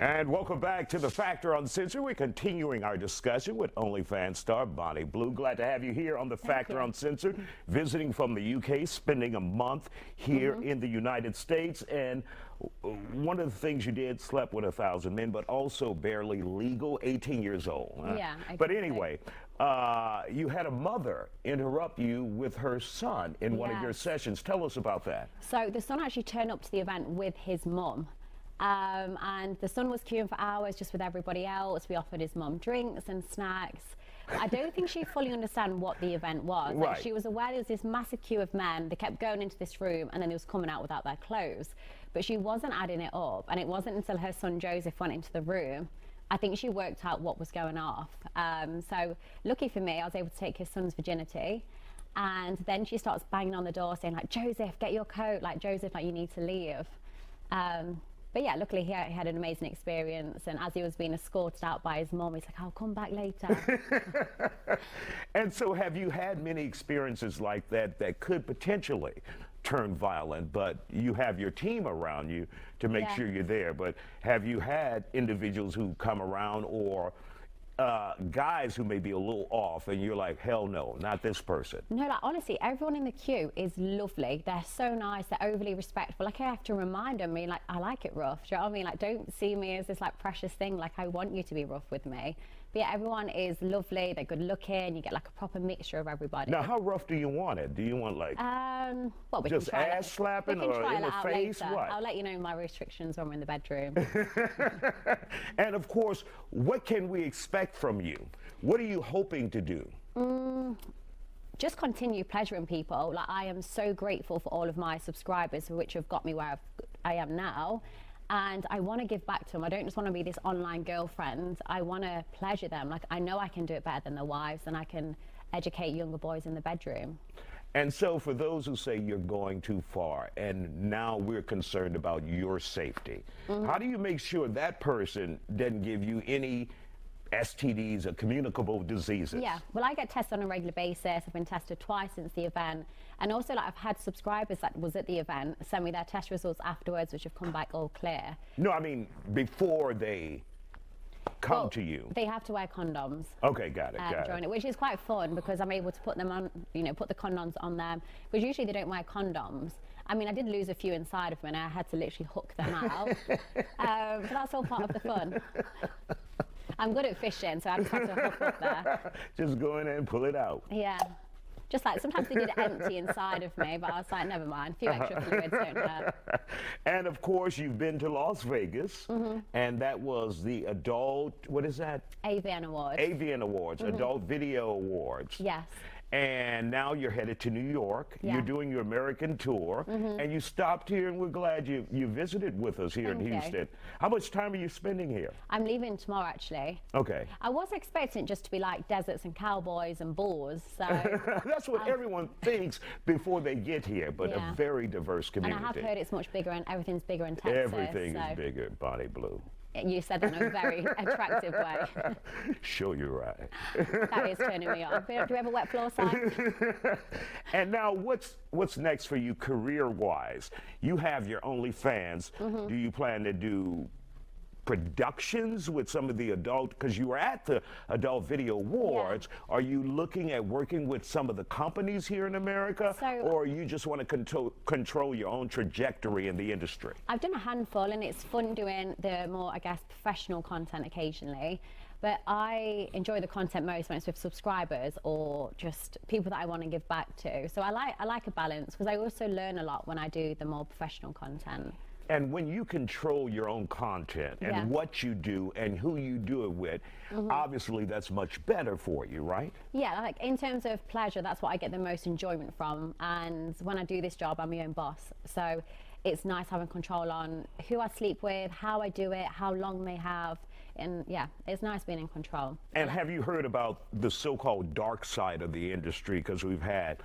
And welcome back to The Factor Uncensored. We're continuing our discussion with OnlyFans star Bonnie Blue. Glad to have you here on The Factor Uncensored, visiting from the UK, spending a month here in the United States. And one of the things you did, slept with 1,000 men, but also barely legal, 18 years old. Yeah, exactly. But anyway, you had a mother interrupt you with her son in one of your sessions. Tell us about that. So the son actually turned up to the event with his mum. And the son was queuing for hours just with everybody else. We offered his mum drinks and snacks. I don't think she fully understood what the event was. Like, she was aware there was this massive queue of men. They kept going into this room and then they was coming out without their clothes. But she wasn't adding it up. And it wasn't until her son Joseph went into the room, I think she worked out what was going off. So lucky for me, I was able to take his son's virginity. And then she starts banging on the door saying, like, Joseph, get your coat. Like, Joseph, like, you need to leave. But yeah, luckily he had an amazing experience, and as he was being escorted out by his mom, he's like, I'll come back later. And so have you had many experiences like that that could potentially turn violent, but you have your team around you to make sure you're there? But have you had individuals who come around, or guys who may be a little off and you're like, hell no, not this person? No, like, honestly, everyone in the queue is lovely. They're so nice, they're overly respectful. Like, I have to remind them, like, I like it rough. Do you know what I mean? Like, don't see me as this like precious thing. Like, I want you to be rough with me. But yeah, everyone is lovely, they're good looking, you get like a proper mixture of everybody. Now, how rough do you want it? Do you want like well, just ass slapping or in the face? What? I'll let you know my restrictions when we're in the bedroom. And of course, what can we expect from you? What are you hoping to do? Just continue pleasuring people. Like, I am so grateful for all of my subscribers, which have got me where I am now. And I want to give back to them. I don't just want to be this online girlfriend. I want to pleasure them. Like, I know I can do it better than their wives, and I can educate younger boys in the bedroom. And so for those who say you're going too far, and now we're concerned about your safety, how do you make sure that person doesn't give you any STDs or communicable diseases? Yeah, well, I get tested on a regular basis. I've been tested twice since the event. And also, like, I've had subscribers that was at the event send me their test results afterwards, which have come back all clear. No, I mean, before they come to you. They have to wear condoms. Okay, got it, during it, which is quite fun because I'm able to put them on, you know, put the condoms on them. Because usually they don't wear condoms. I mean, I did lose a few inside of me and I had to literally hook them out. But that's all part of the fun. I'm good at fishing, so I just have to hook up there. Just go in and pull it out. Yeah. Just like, sometimes they did empty inside of me, but I was like, never mind, a few extra fluids don't hurt. And of course, you've been to Las Vegas, and that was the adult, what is that? AVN Awards. AVN Awards, Adult Video Awards. Yes. And now you're headed to New York. You're doing your American tour, and you stopped here, and we're glad you visited with us here in Houston. How much time are you spending here? I'm leaving tomorrow, actually. Okay. I was expecting it just to be like deserts and cowboys and bulls. So that's what everyone thinks before they get here, but a very diverse community. And I have heard it's much bigger, and everything's bigger in Texas. Everything is bigger, Bonnie Blue. You said that in a very attractive way. Sure, you're right. That is turning me on. Do you have a wet floor sign? And now, what's next for you career-wise? You have your OnlyFans. Do you plan to do productions with some of the adult, because you were at the Adult Video Awards, are you looking at working with some of the companies here in America, or you just want to control your own trajectory in the industry? I've done a handful, and it's fun doing the more, I guess, professional content occasionally, but I enjoy the content most when it's with subscribers or just people that I want to give back to. So I like a balance, because I also learn a lot when I do the more professional content. And when you control your own content and what you do and who you do it with, obviously that's much better for you, right? Yeah, like in terms of pleasure, that's what I get the most enjoyment from. And when I do this job, I'm my own boss. So it's nice having control on who I sleep with, how I do it, how long they have. And yeah, it's nice being in control. And have you heard about the so-called dark side of the industry? Because we've had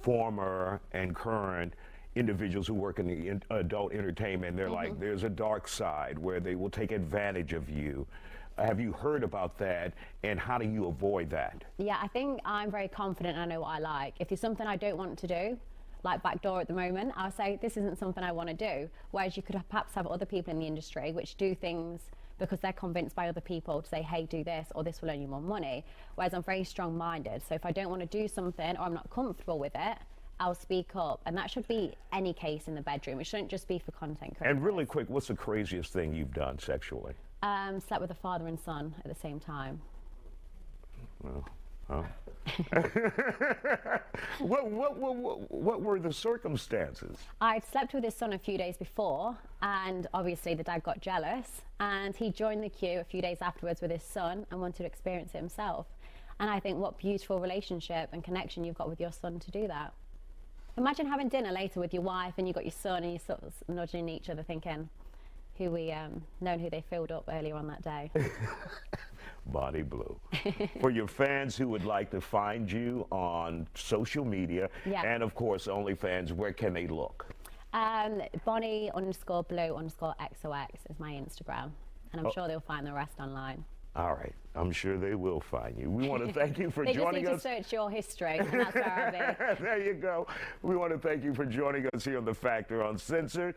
former and current individuals who work in the adult entertainment. They're like, there's a dark side where they will take advantage of you. Have you heard about that, and how do you avoid that? Yeah, I think I'm very confident. I know what I like. If there's something I don't want to do, like backdoor at the moment, I'll say this isn't something I want to do. Whereas you could perhaps have other people in the industry which do things because they're convinced by other people to say, hey, do this, or this will earn you more money. Whereas I'm very strong-minded. So if I don't want to do something or I'm not comfortable with it, I'll speak up. And that should be any case in the bedroom. It shouldn't just be for content creators. And really quick, what's the craziest thing you've done sexually? Slept with a father and son at the same time. Well, huh? What were the circumstances? I'd slept with his son a few days before, and obviously the dad got jealous, and he joined the queue a few days afterwards with his son and wanted to experience it himself. And I think what beautiful relationship and connection you've got with your son to do that. Imagine having dinner later with your wife and you've got your son and you're sort of nudging each other thinking, knowing who they filled up earlier on that day. Bonnie Blue. For your fans who would like to find you on social media, and of course OnlyFans, where can they look? Bonnie_Blue_XOX is my Instagram, and I'm sure they'll find the rest online. All right, I'm sure they will find you. We want to thank you for joining us. They just need to search your history, and that's where I'll be. There you go. We want to thank you for joining us here on The Factor Uncensored.